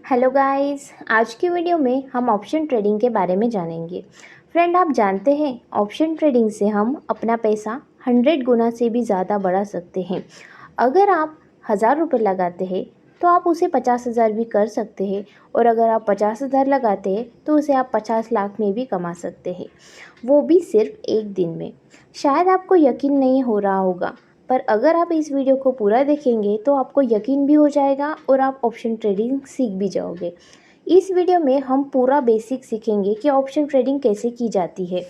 Hello guys, आज की video में हम ऑप्शन ट्रेडिंग के बारे में जानेंगे। फ्रेंड, आप जानते हैं ऑप्शन ट्रेडिंग से हम अपना पैसा 100 गुना से भी ज़्यादा बढ़ा सकते हैं। अगर आप 1000 रुपये लगाते हैं तो आप उसे 50,000 भी कर सकते हैं, और अगर आप 50,000 लगाते हैं तो उसे आप 50 लाख में भी कमा सकते हैं, वो भी सिर्फ एक दिन में। शायद आपको यकीन नहीं हो रहा होगा, पर अगर आप इस वीडियो को पूरा देखेंगे तो आपको यकीन भी हो जाएगा और आप ऑप्शन ट्रेडिंग सीख भी जाओगे। इस वीडियो में हम पूरा बेसिक सीखेंगे कि ऑप्शन ट्रेडिंग कैसे की जाती है,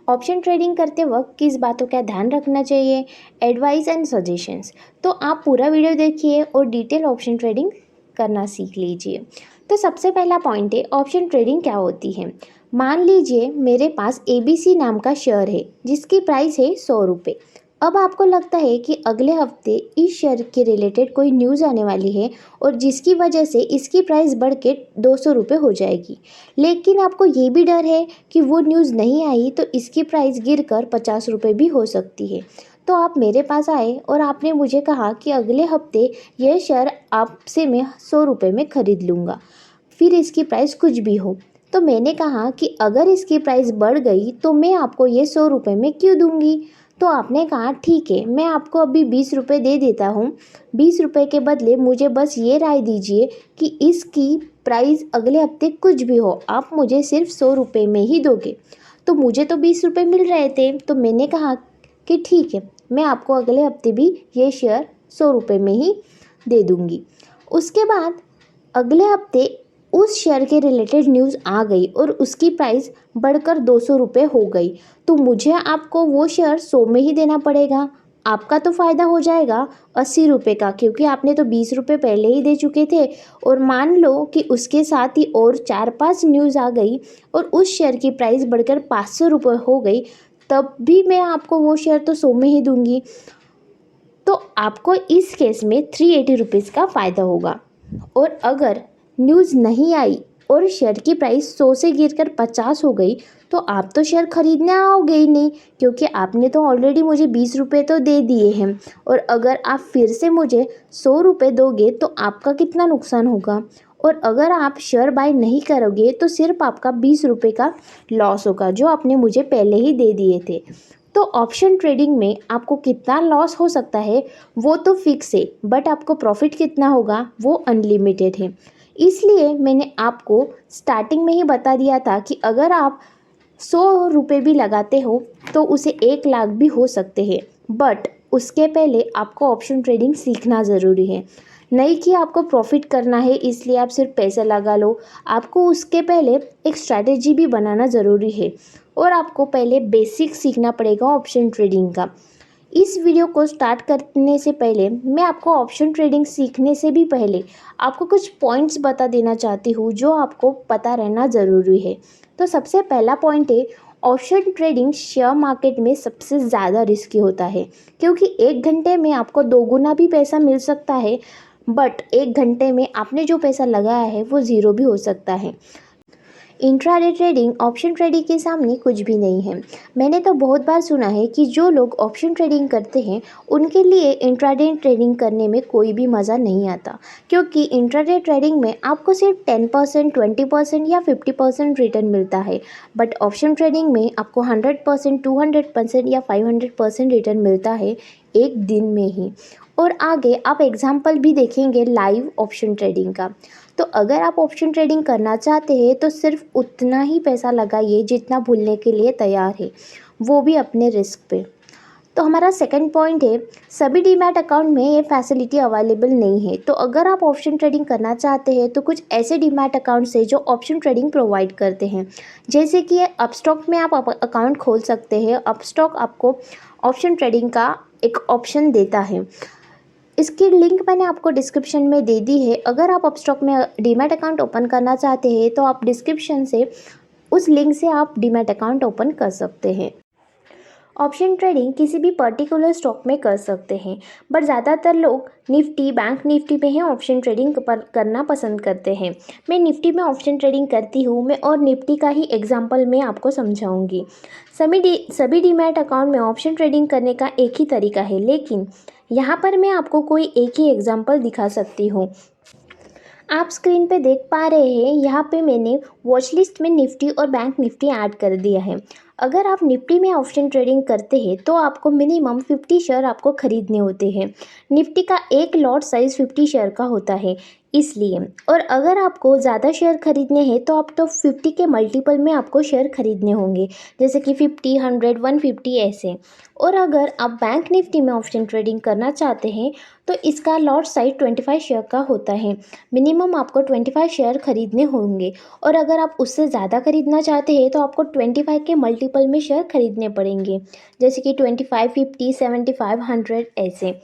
ऑप्शन ट्रेडिंग करते वक्त किस बातों का ध्यान रखना चाहिए, एडवाइस एंड सजेशंस। तो आप पूरा वीडियो देखिए और डिटेल ऑप्शन ट्रेडिंग करना सीख लीजिए। तो सबसे पहला पॉइंट है, ऑप्शन ट्रेडिंग क्या होती है। मान लीजिए मेरे पास ABC नाम का शेयर है जिसकी प्राइस है 100 रुपये। अब आपको लगता है कि अगले हफ्ते इस शेयर के रिलेटेड कोई न्यूज़ आने वाली है और जिसकी वजह से इसकी प्राइस बढ़ के 200 रुपये हो जाएगी, लेकिन आपको ये भी डर है कि वो न्यूज़ नहीं आई तो इसकी प्राइस गिरकर 50 रुपये भी हो सकती है। तो आप मेरे पास आए और आपने मुझे कहा कि अगले हफ्ते यह शेयर आपसे मैं 100 रुपये में ख़रीद लूँगा, फिर इसकी प्राइस कुछ भी हो। तो मैंने कहा कि अगर इसकी प्राइस बढ़ गई तो मैं आपको ये 100 रुपये में क्यों दूँगी। तो आपने कहा ठीक है, मैं आपको अभी 20 रुपये दे देता हूँ। 20 रुपये के बदले मुझे बस ये राय दीजिए कि इसकी प्राइस अगले हफ्ते कुछ भी हो, आप मुझे सिर्फ 100 रुपये में ही दोगे। तो मुझे तो 20 रुपये मिल रहे थे, तो मैंने कहा कि ठीक है, मैं आपको अगले हफ्ते भी ये शेयर 100 रुपये में ही दे दूँगी। उसके बाद अगले हफ्ते उस शेयर के रिलेटेड न्यूज़ आ गई और उसकी प्राइस बढ़कर 200 रुपये हो गई, तो मुझे आपको वो शेयर 100 में ही देना पड़ेगा। आपका तो फ़ायदा हो जाएगा 80 रुपये का, क्योंकि आपने तो 20 रुपये पहले ही दे चुके थे। और मान लो कि उसके साथ ही और 4-5 न्यूज़ आ गई और उस शेयर की प्राइस बढ़कर 500 रुपये हो गई, तब भी मैं आपको वो शेयर तो 100 में ही दूंगी। तो आपको इस केस में 380 रुपीज़ का फ़ायदा होगा। और अगर न्यूज़ नहीं आई और शेयर की प्राइस 100 से गिरकर 50 हो गई, तो आप तो शेयर खरीदने आओगे ही नहीं, क्योंकि आपने तो ऑलरेडी मुझे 20 रुपये तो दे दिए हैं। और अगर आप फिर से मुझे 100 रुपये दोगे तो आपका कितना नुकसान होगा। और अगर आप शेयर बाय नहीं करोगे तो सिर्फ आपका 20 रुपये का लॉस होगा, जो आपने मुझे पहले ही दे दिए थे। तो ऑप्शन ट्रेडिंग में आपको कितना लॉस हो सकता है वो तो फिक्स है, बट आपको प्रॉफिट कितना होगा वो अनलिमिटेड है। इसलिए मैंने आपको स्टार्टिंग में ही बता दिया था कि अगर आप 100 रुपये भी लगाते हो तो उसे 1 लाख भी हो सकते हैं, बट उसके पहले आपको ऑप्शन ट्रेडिंग सीखना ज़रूरी है। नहीं कि आपको प्रॉफिट करना है इसलिए आप सिर्फ पैसा लगा लो, आपको उसके पहले एक स्ट्रैटेजी भी बनाना ज़रूरी है और आपको पहले बेसिक सीखना पड़ेगा ऑप्शन ट्रेडिंग का। इस वीडियो को स्टार्ट करने से पहले मैं आपको ऑप्शन ट्रेडिंग सीखने से भी पहले आपको कुछ पॉइंट्स बता देना चाहती हूँ जो आपको पता रहना ज़रूरी है। तो सबसे पहला पॉइंट है, ऑप्शन ट्रेडिंग शेयर मार्केट में सबसे ज़्यादा रिस्की होता है, क्योंकि 1 घंटे में आपको 2 गुना भी पैसा मिल सकता है, बट 1 घंटे में आपने जो पैसा लगाया है वो ज़ीरो भी हो सकता है। इंट्राडे ट्रेडिंग ऑप्शन ट्रेडिंग के सामने कुछ भी नहीं है। मैंने तो बहुत बार सुना है कि जो लोग ऑप्शन ट्रेडिंग करते हैं उनके लिए इंट्राडे ट्रेडिंग करने में कोई भी मज़ा नहीं आता, क्योंकि इंट्राडे ट्रेडिंग में आपको सिर्फ 10%, 20% या 50% रिटर्न मिलता है, बट ऑप्शन ट्रेडिंग में आपको 100%, 200% या 500% रिटर्न मिलता है एक दिन में ही। और आगे आप एग्जाम्पल भी देखेंगे लाइव ऑप्शन ट्रेडिंग का। तो अगर आप ऑप्शन ट्रेडिंग करना चाहते हैं तो सिर्फ उतना ही पैसा लगाइए जितना भूलने के लिए तैयार है, वो भी अपने रिस्क पे। तो हमारा सेकंड पॉइंट है, सभी डीमैट अकाउंट में ये फैसिलिटी अवेलेबल नहीं है। तो अगर आप ऑप्शन ट्रेडिंग करना चाहते हैं तो कुछ ऐसे डीमैट अकाउंट्स है जो ऑप्शन ट्रेडिंग प्रोवाइड करते हैं, जैसे कि अपस्टॉक में आप अकाउंट खोल सकते हैं। अपस्टॉक आपको ऑप्शन ट्रेडिंग का एक ऑप्शन देता है, इसकी लिंक मैंने आपको डिस्क्रिप्शन में दे दी है। अगर आप अपस्टॉक में डीमैट अकाउंट ओपन करना चाहते हैं तो आप डिस्क्रिप्शन से उस लिंक से आप डीमैट अकाउंट ओपन कर सकते हैं। ऑप्शन ट्रेडिंग किसी भी पर्टिकुलर स्टॉक में कर सकते हैं, बट ज़्यादातर लोग निफ्टी, बैंक निफ्टी में ही ऑप्शन ट्रेडिंग करना पसंद करते हैं। मैं निफ्टी में ऑप्शन ट्रेडिंग करती हूँ मैं, और निफ्टी का ही एग्जांपल मैं आपको समझाऊंगी। सभी डीमैट अकाउंट में ऑप्शन ट्रेडिंग करने का एक ही तरीका है, लेकिन यहाँ पर मैं आपको कोई एक ही एग्जांपल दिखा सकती हूँ। आप स्क्रीन पे देख पा रहे हैं, यहाँ पे मैंने वॉच लिस्ट में निफ्टी और बैंक निफ्टी ऐड कर दिया है। अगर आप निफ्टी में ऑप्शन ट्रेडिंग करते हैं तो आपको मिनिमम 50 शेयर आपको ख़रीदने होते हैं। निफ्टी का एक लॉट साइज़ 50 शेयर का होता है इसलिए। और अगर आपको ज़्यादा शेयर खरीदने हैं तो आप तो 50 के मल्टीपल में आपको शेयर खरीदने होंगे, जैसे कि 50, 100, 150 ऐसे। और अगर आप बैंक निफ्टी में ऑप्शन ट्रेडिंग करना चाहते हैं तो इसका लॉट साइज 25 शेयर का होता है। मिनिमम आपको 25 शेयर खरीदने होंगे। और अगर आप उससे ज़्यादा खरीदना चाहते हैं तो आपको 25 के मल्टीपल में शेयर खरीदने पड़ेंगे, जैसे कि 25, 50, 75, 100 ऐसे।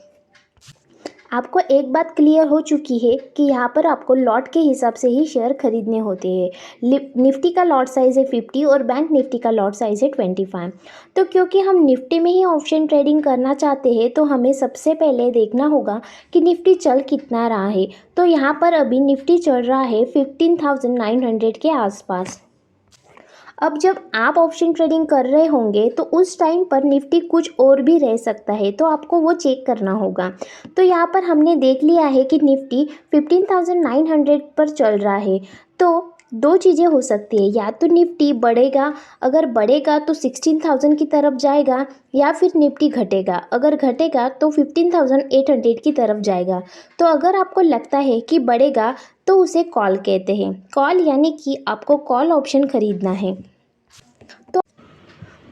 आपको एक बात क्लियर हो चुकी है कि यहाँ पर आपको लॉट के हिसाब से ही शेयर खरीदने होते हैं। निफ्टी का लॉट साइज़ है 50 और बैंक निफ्टी का लॉट साइज़ है 25। तो क्योंकि हम निफ्टी में ही ऑप्शन ट्रेडिंग करना चाहते हैं तो हमें सबसे पहले देखना होगा कि निफ्टी चल कितना रहा है। तो यहाँ पर अभी निफ्टी चल रहा है 15,900 के आसपास। अब जब आप ऑप्शन ट्रेडिंग कर रहे होंगे तो उस टाइम पर निफ्टी कुछ और भी रह सकता है, तो आपको वो चेक करना होगा। तो यहाँ पर हमने देख लिया है कि निफ्टी 15,900 पर चल रहा है। तो दो चीज़ें हो सकती है, या तो निफ्टी बढ़ेगा, अगर बढ़ेगा तो 16,000 की तरफ जाएगा, या फिर निफ्टी घटेगा, अगर घटेगा तो 15,800 की तरफ जाएगा। तो अगर आपको लगता है कि बढ़ेगा तो उसे कॉल कहते हैं। कॉल यानी कि आपको कॉल ऑप्शन खरीदना है।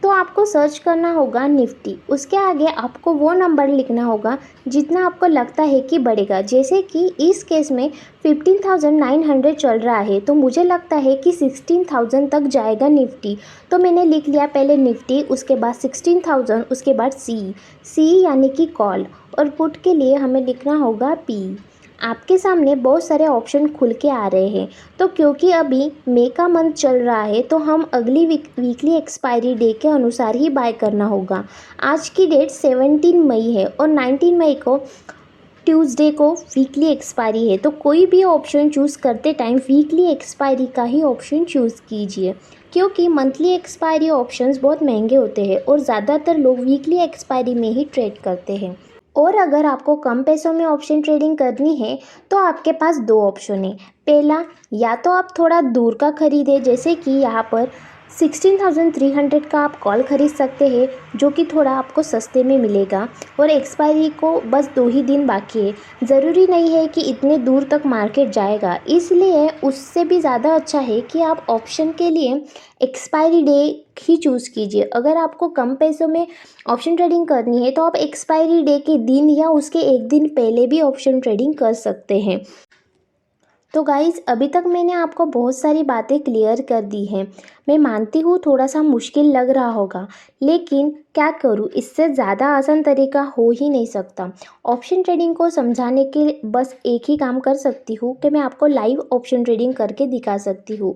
तो आपको सर्च करना होगा निफ्टी, उसके आगे आपको वो नंबर लिखना होगा जितना आपको लगता है कि बढ़ेगा। जैसे कि इस केस में 15,900 चल रहा है तो मुझे लगता है कि 16,000 तक जाएगा निफ्टी। तो मैंने लिख लिया पहले निफ्टी, उसके बाद 16,000, उसके बाद सी यानी कि कॉल, और पुट के लिए हमें लिखना होगा पी। आपके सामने बहुत सारे ऑप्शन खुल के आ रहे हैं। तो क्योंकि अभी मई का मंथ चल रहा है तो हम अगली वीकली एक्सपायरी डे के अनुसार ही बाय करना होगा। आज की डेट 17 मई है और 19 मई को ट्यूसडे को वीकली एक्सपायरी है। तो कोई भी ऑप्शन चूज़ करते टाइम वीकली एक्सपायरी का ही ऑप्शन चूज़ कीजिए, क्योंकि मंथली एक्सपायरी ऑप्शंस बहुत महंगे होते हैं और ज़्यादातर लोग वीकली एक्सपायरी में ही ट्रेड करते हैं। और अगर आपको कम पैसों में ऑप्शन ट्रेडिंग करनी है तो आपके पास दो ऑप्शन है। पहला, या तो आप थोड़ा दूर का खरीदें, जैसे कि यहाँ पर 16,300 का आप कॉल ख़रीद सकते हैं, जो कि थोड़ा आपको सस्ते में मिलेगा और एक्सपायरी को बस 2 ही दिन बाकी है। ज़रूरी नहीं है कि इतने दूर तक मार्केट जाएगा, इसलिए उससे भी ज़्यादा अच्छा है कि आप ऑप्शन के लिए एक्सपायरी डे ही चूज़ कीजिए। अगर आपको कम पैसों में ऑप्शन ट्रेडिंग करनी है तो आप एक्सपायरी डे के दिन या उसके एक दिन पहले भी ऑप्शन ट्रेडिंग कर सकते हैं। तो गाइज़, अभी तक मैंने आपको बहुत सारी बातें क्लियर कर दी हैं। मैं मानती हूँ थोड़ा सा मुश्किल लग रहा होगा, लेकिन क्या करूँ, इससे ज़्यादा आसान तरीका हो ही नहीं सकता। ऑप्शन ट्रेडिंग को समझाने के बस एक ही काम कर सकती हूँ कि मैं आपको लाइव ऑप्शन ट्रेडिंग करके दिखा सकती हूँ।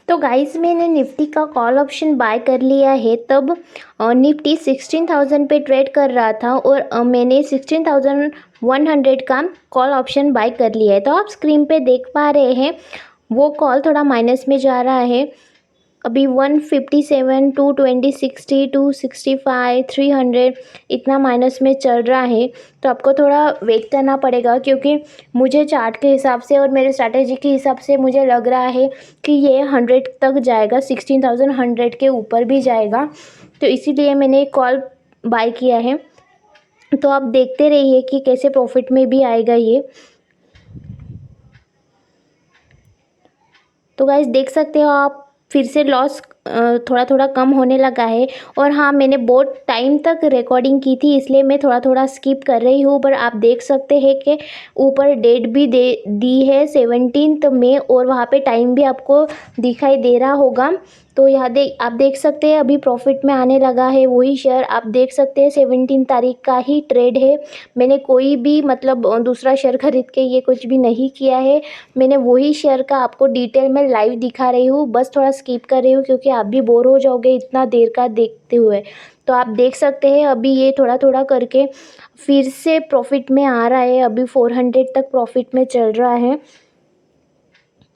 तो गाइस, मैंने निफ्टी का कॉल ऑप्शन बाय कर लिया है। तब निफ्टी 16,000 पे ट्रेड कर रहा था और मैंने 16,100 का कॉल ऑप्शन बाय कर लिया है। तो आप स्क्रीन पे देख पा रहे हैं वो कॉल थोड़ा माइनस में जा रहा है। अभी 157, 220, 60, 265, 300 इतना माइनस में चल रहा है। तो आपको थोड़ा वेट करना पड़ेगा, क्योंकि मुझे चार्ट के हिसाब से और मेरे स्ट्रैटेजी के हिसाब से मुझे लग रहा है कि ये 100 तक जाएगा, 16,100 के ऊपर भी जाएगा। तो इसीलिए मैंने कॉल बाय किया है। तो आप देखते रहिए कि कैसे प्रॉफिट में भी आएगा ये। तो गाइस, देख सकते हो आप, फिर से लॉस थोड़ा थोड़ा कम होने लगा है। और हाँ, मैंने बहुत टाइम तक रिकॉर्डिंग की थी, इसलिए मैं थोड़ा थोड़ा स्किप कर रही हूँ। पर आप देख सकते हैं कि ऊपर डेट भी दी है 17 मई, और वहाँ पे टाइम भी आपको दिखाई दे रहा होगा। तो यहाँ आप देख सकते हैं अभी प्रॉफिट में आने लगा है वही शेयर। आप देख सकते हैं 17 तारीख का ही ट्रेड है। मैंने कोई भी मतलब दूसरा शेयर खरीद के ये कुछ भी नहीं किया है। मैंने वही शेयर का आपको डिटेल में लाइव दिखा रही हूँ, बस थोड़ा स्किप कर रही हूँ क्योंकि आप भी बोर हो जाओगे इतना देर का देखते हुए। तो आप देख सकते हैं अभी ये थोड़ा थोड़ा करके फिर से प्रॉफिट में आ रहा है। अभी 400 तक प्रॉफिट में चल रहा है।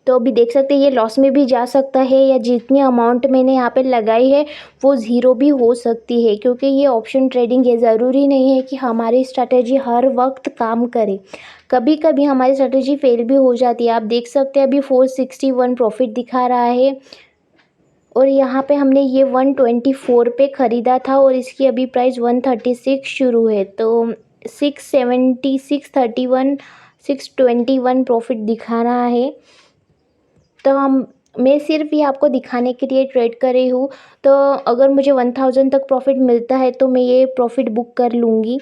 तो अभी देख सकते हैं ये लॉस में भी जा सकता है, या जितनी अमाउंट मैंने यहाँ पे लगाई है वो ज़ीरो भी हो सकती है, क्योंकि ये ऑप्शन ट्रेडिंग है। ज़रूरी नहीं है कि हमारी स्ट्रैटेजी हर वक्त काम करे। कभी कभी हमारी स्ट्रेटजी फेल भी हो जाती है। आप देख सकते हैं अभी 461 प्रॉफिट दिखा रहा है और यहाँ पे हमने ये 124 पे ख़रीदा था और इसकी अभी प्राइस 136 शुरू है, तो 670 631 621 प्रॉफिट दिखा रहा है। तो मैं सिर्फ ये आपको दिखाने के लिए ट्रेड कर रही हूँ। तो अगर मुझे 1000 तक प्रॉफिट मिलता है तो मैं ये प्रॉफिट बुक कर लूँगी।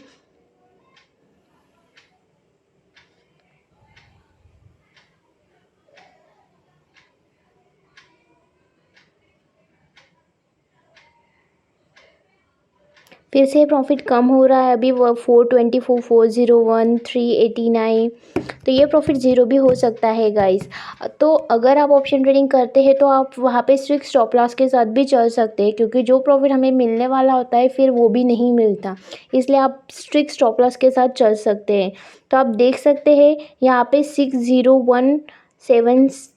फिर से प्रॉफिट कम हो रहा है अभी, वो 424 401 389, तो ये प्रॉफिट ज़ीरो भी हो सकता है गाइस। तो अगर आप ऑप्शन ट्रेडिंग करते हैं तो आप वहाँ पे स्ट्रिक्ट स्टॉप लॉस के साथ भी चल सकते हैं, क्योंकि जो प्रॉफिट हमें मिलने वाला होता है फिर वो भी नहीं मिलता, इसलिए आप स्ट्रिक्ट स्टॉप लॉस के साथ चल सकते हैं। तो आप देख सकते हैं यहाँ पे 6017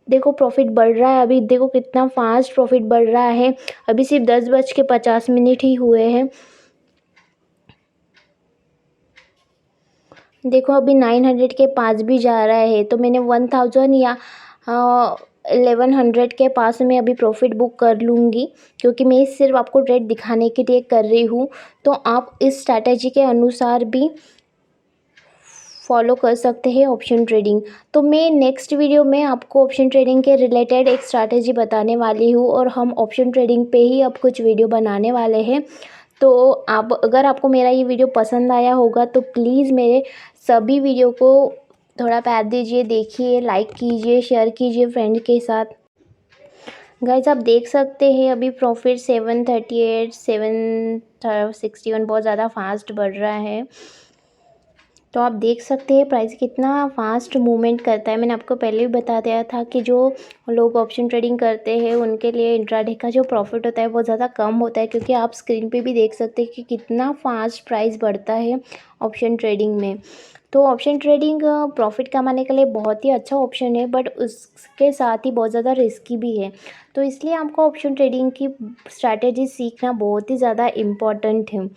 देखो प्रॉफिट बढ़ रहा है अभी, देखो कितना फास्ट प्रॉफिट बढ़ रहा है। अभी सिर्फ 10:50 ही हुए हैं। देखो अभी 900 के पास भी जा रहा है, तो मैंने 1000 या 1100 के पास में अभी प्रॉफिट बुक कर लूँगी, क्योंकि मैं सिर्फ आपको ट्रेड दिखाने के लिए कर रही हूँ। तो आप इस स्ट्रैटेजी के अनुसार भी फॉलो कर सकते हैं ऑप्शन ट्रेडिंग। तो मैं नेक्स्ट वीडियो में आपको ऑप्शन ट्रेडिंग के रिलेटेड एक स्ट्रैटेजी बताने वाली हूँ और हम ऑप्शन ट्रेडिंग पे ही अब कुछ वीडियो बनाने वाले हैं। तो आप अगर आपको मेरा ये वीडियो पसंद आया होगा तो प्लीज़ मेरे सभी वीडियो को थोड़ा प्यार दीजिए, देखिए, लाइक कीजिए, शेयर कीजिए फ्रेंड के साथ। गाइस आप देख सकते हैं अभी प्रॉफिट 738 761 बहुत ज़्यादा फास्ट बढ़ रहा है। तो आप देख सकते हैं प्राइस कितना फास्ट मूवमेंट करता है। मैंने आपको पहले भी बता दिया था कि जो लोग ऑप्शन ट्रेडिंग करते हैं उनके लिए इंट्राडे का जो प्रॉफिट होता है वो ज़्यादा कम होता है, क्योंकि आप स्क्रीन पे भी देख सकते हैं कि कितना फास्ट प्राइस बढ़ता है ऑप्शन ट्रेडिंग में। तो ऑप्शन ट्रेडिंग प्रॉफिट कमाने के लिए बहुत ही अच्छा ऑप्शन है, बट उसके साथ ही बहुत ज़्यादा रिस्की भी है। तो इसलिए आपको ऑप्शन ट्रेडिंग की स्ट्रैटेजी सीखना बहुत ही ज़्यादा इम्पॉर्टेंट है।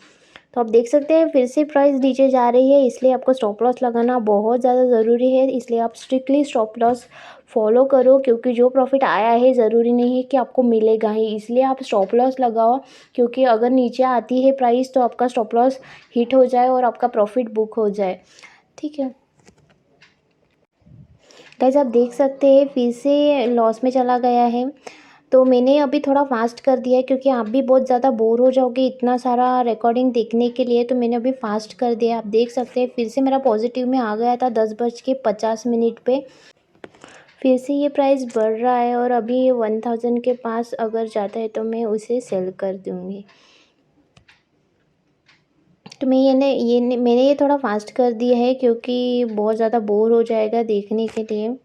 तो आप देख सकते हैं फिर से प्राइस नीचे जा रही है, इसलिए आपको स्टॉप लॉस लगाना बहुत ज़्यादा ज़रूरी है। इसलिए आप स्ट्रिक्टली स्टॉप लॉस फॉलो करो, क्योंकि जो प्रॉफिट आया है ज़रूरी नहीं है कि आपको मिलेगा ही, इसलिए आप स्टॉप लॉस लगाओ, क्योंकि अगर नीचे आती है प्राइस तो आपका स्टॉप लॉस हिट हो जाए और आपका प्रॉफिट बुक हो जाए। ठीक है गाइस, आप देख सकते हैं फिर से लॉस में चला गया है। तो मैंने अभी थोड़ा फास्ट कर दिया है, क्योंकि आप भी बहुत ज़्यादा बोर हो जाओगे इतना सारा रिकॉर्डिंग देखने के लिए, तो मैंने अभी फास्ट कर दिया। आप देख सकते हैं फिर से मेरा पॉजिटिव में आ गया था 10:50 पे। फिर से ये प्राइस बढ़ रहा है और अभी ये 1000 के पास अगर जाता है तो मैं उसे सेल कर दूँगी। तो मैंने ये थोड़ा फास्ट कर दिया है, क्योंकि बहुत ज़्यादा बोर हो जाएगा देखने के लिए।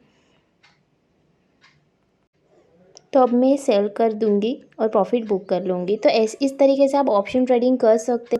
तो अब मैं सेल कर दूँगी और प्रॉफिट बुक कर लूँगी। तो इस तरीके से आप ऑप्शन ट्रेडिंग कर सकते